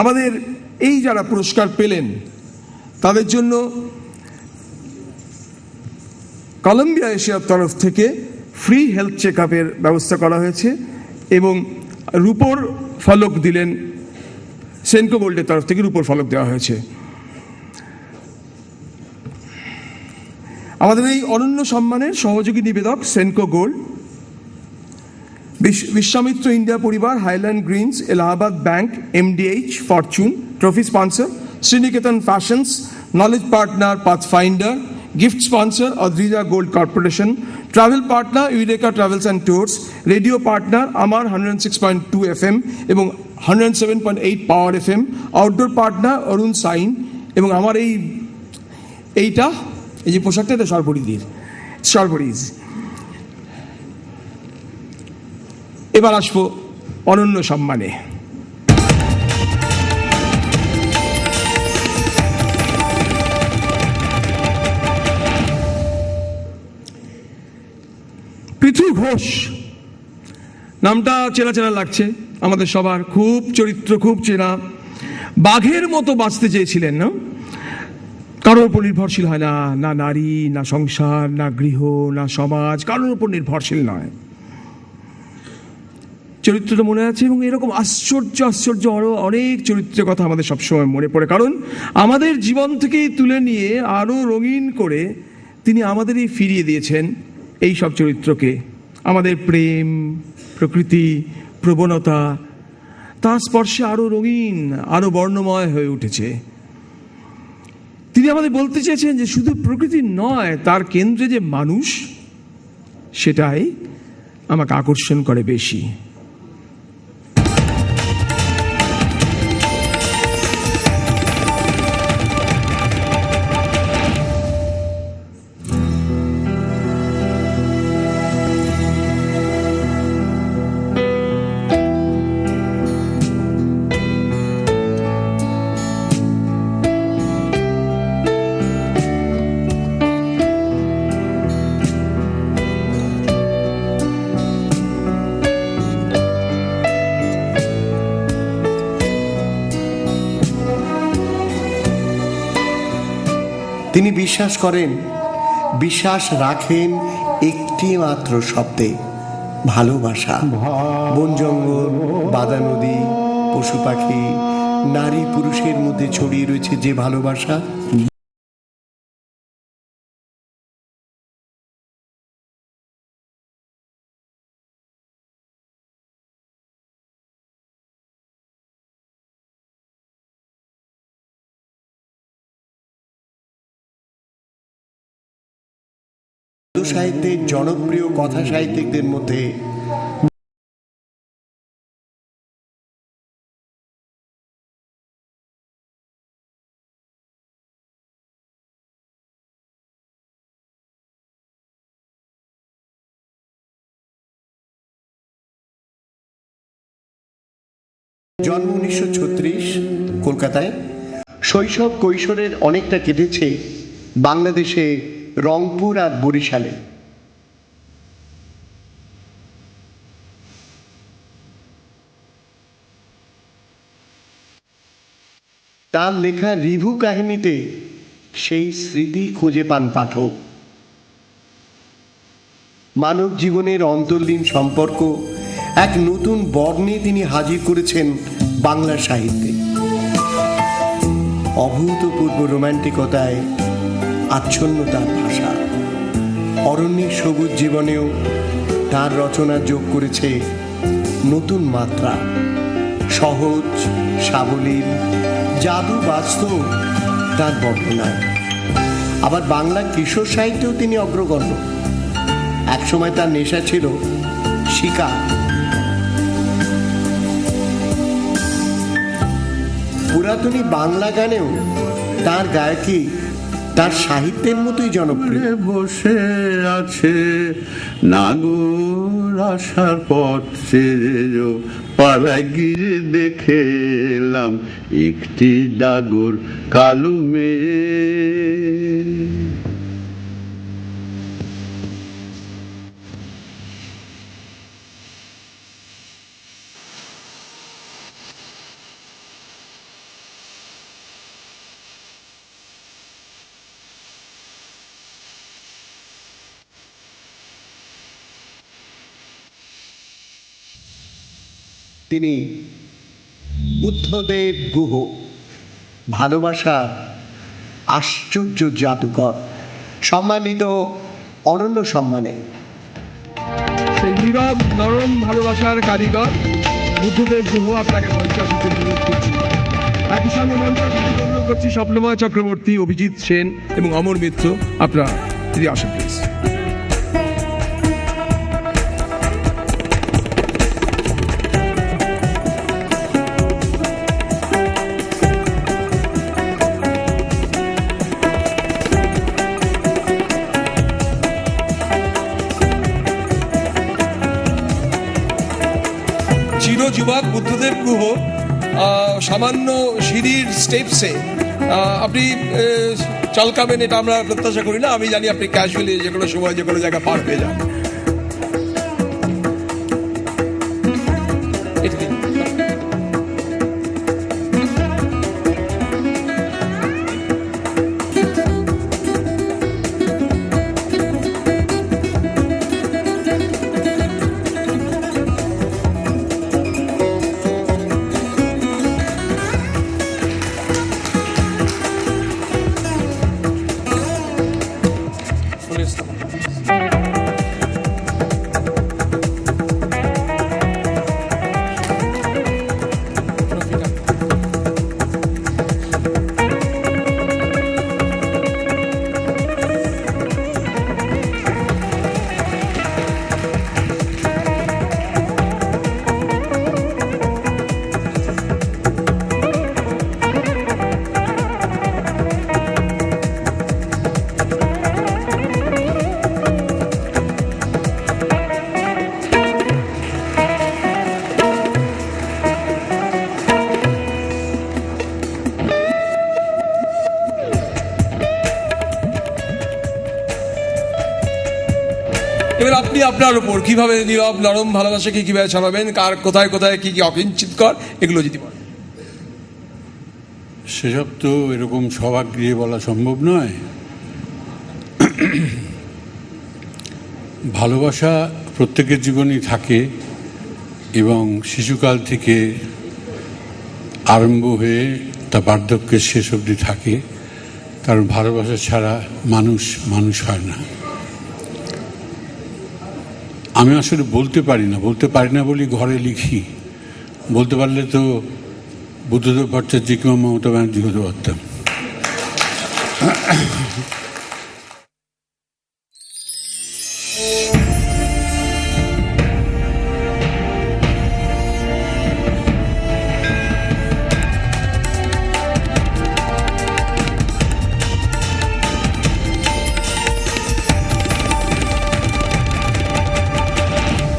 আমাদের এই যারা পুরস্কার পেলেন তাদের জন্য কলম্বিয়া এশিয়ার তরফ থেকে ফ্রি হেলথ চেক আপের ব্যবস্থা করা হয়েছে এবং রূপোর ফলক দিলেন, সেনকো গোল্ডের তরফ থেকে রূপোর ফলক দেওয়া হয়েছে। আমাদের এই অনন্য সম্মানের সহযোগী নিবেদক সেনকো গোল্ড, বিশ্বামিত্র ইন্ডিয়া পরিবার, highland Greens, Allahabad bank, MDH, Fortune, trophy sponsor Sriniketan fashions, knowledge partner pathfinder, gift sponsor Adrija gold corporation, travel partner eureka travels and tours, radio partner আমার 106.2 FM এবং 107.8 পাওয়ার FM, আউটডোর পার্টনার অরুণ সাইন এবং আমার এইটা এই যে পোশাকটা এটা সরবরিজ। এবার আসবো অনন্য সম্মানে। পৃথু ঘোষ নামটা চেনা চেনা লাগছে আমাদের সবার, খুব চরিত্র খুব চেনা। বাঘের মতো বাঁচতে চেয়েছিলেন, না কারোর উপর নির্ভরশীল হয় না, না নারী, না সংসার, না গৃহ, না সমাজ, কারোর উপর নির্ভরশীল নয়। চরিত্রটা মনে আছে এবং এরকম আশ্চর্য আরো অনেক চরিত্রের কথা আমাদের সবসময় মনে পড়ে, কারণ আমাদের জীবন থেকে তুলে নিয়ে আরো রঙিন করে তিনি আমাদেরই ফিরিয়ে দিয়েছেন এই সব চরিত্রকে। আমাদের প্রেম, প্রকৃতি, প্রবণতা তার স্পর্শে আরো রঙিন, আরো বর্ণময় হয়ে উঠেছে। তিনি আমাদের বলতে চেয়েছেন যে শুধু প্রকৃতি নয়, তার কেন্দ্রে যে মানুষ, সেটাই আমাকে আকর্ষণ করে বেশি। তিনি বিশ্বাস রাখেন একটি মাত্র শব্দে, ভালোবাসা। বন জঙ্গল, বাদা নদী, পশু পাখি, নারী পুরুষের মধ্যে ছড়িয়ে রয়েছে যে ভালোবাসা, সাহিত্যের জনপ্রিয় কথা সাহিত্যিকদের মধ্যে জন্ম 1936 কলকাতায়। শৈশব কৈশোরের অনেকটা কেটেছে বাংলাদেশে রংপুর আর বরিশালে। তার লেখা রিভু কাহিনীতে সেই স্মৃতি খুঁজে পান পাঠক। মানব জীবনের অন্তর্লীন সম্পর্ক এক নতুন বর্ণে তিনি হাজির করেছেন বাংলা সাহিত্যে। অভূতপূর্ব রোমান্টিকতায় আচ্ছন্ন তার ভাষা। অরণ্যের সবুজ জীবনেও তার রচনা যোগ করেছে নতুন মাত্রা। সহজ, সাবলীল, জাদু বাস্তব তার বর্ণনায়। আবার বাংলা কিশোর সাহিত্যেও তিনি অগ্রগণ্য। একসময় তার নেশা ছিল শিকার। পুরাতনী বাংলা গানেও তার গায়কী তার সাহিত্যের মতোই জনপ্রিয়। বসে আছে নাগর আসার পথ ছেড়ে, পাড়ায় গিয়ে দেখে এলাম একটি ডাগর কালো মেয়ে। তিনি বুদ্ধদেব গুহ, ভালোবাসা আশ্চর্য জাদুকর, সম্মানিত অনন্য সম্মানে। সেই নীরব নরম ভালোবাসার কারিগর বুদ্ধদেব গুহ আপনাকে মঞ্চে আসতে অনুরোধ করছি। একই সঙ্গে মঞ্চে আসতে অনুরোধ করছি স্বপ্নময় চক্রবর্তী, অভিজিৎ সেন এবং অমর মিত্র। আপনারা যদি আসেন প্লিজ। চিরযুবক বুদ্ধদেব গুহ সামান্য সিঁড়ির স্টেপসে আপনি চালকাবেন এটা আমরা প্রত্যাশা করি না। আমি জানি আপনি ক্যাজুয়ালি যে কোনো সময় যে কোনো জায়গায় পার হয়ে যান। এটা দিন। এবার আপনি আপনার উপর কিভাবে নীরব নরম ভালোবাসাকে কিভাবে ছড়াবেন, কার কোথায় কোথায় কি কি অকিঞ্চিত কর, এগুলো যদি বলেন। সেসব তো এরকম সভাগৃহে বলা সম্ভব নয়। ভালোবাসা প্রত্যেকের জীবনেই থাকে এবং শিশুকাল থেকে আরম্ভ হয়ে তা বার্ধক্যের শেষ অবধি থাকে, কারণ ভালোবাসা ছাড়া মানুষ মানুষ হয় না। আমি আসলে বলতে পারি না বলি ঘরে লিখি। বলতে পারলে তো বুদ্ধদেব ভট্টাচার্য কিংবা মমতা ব্যানার্জি হতে পারতাম।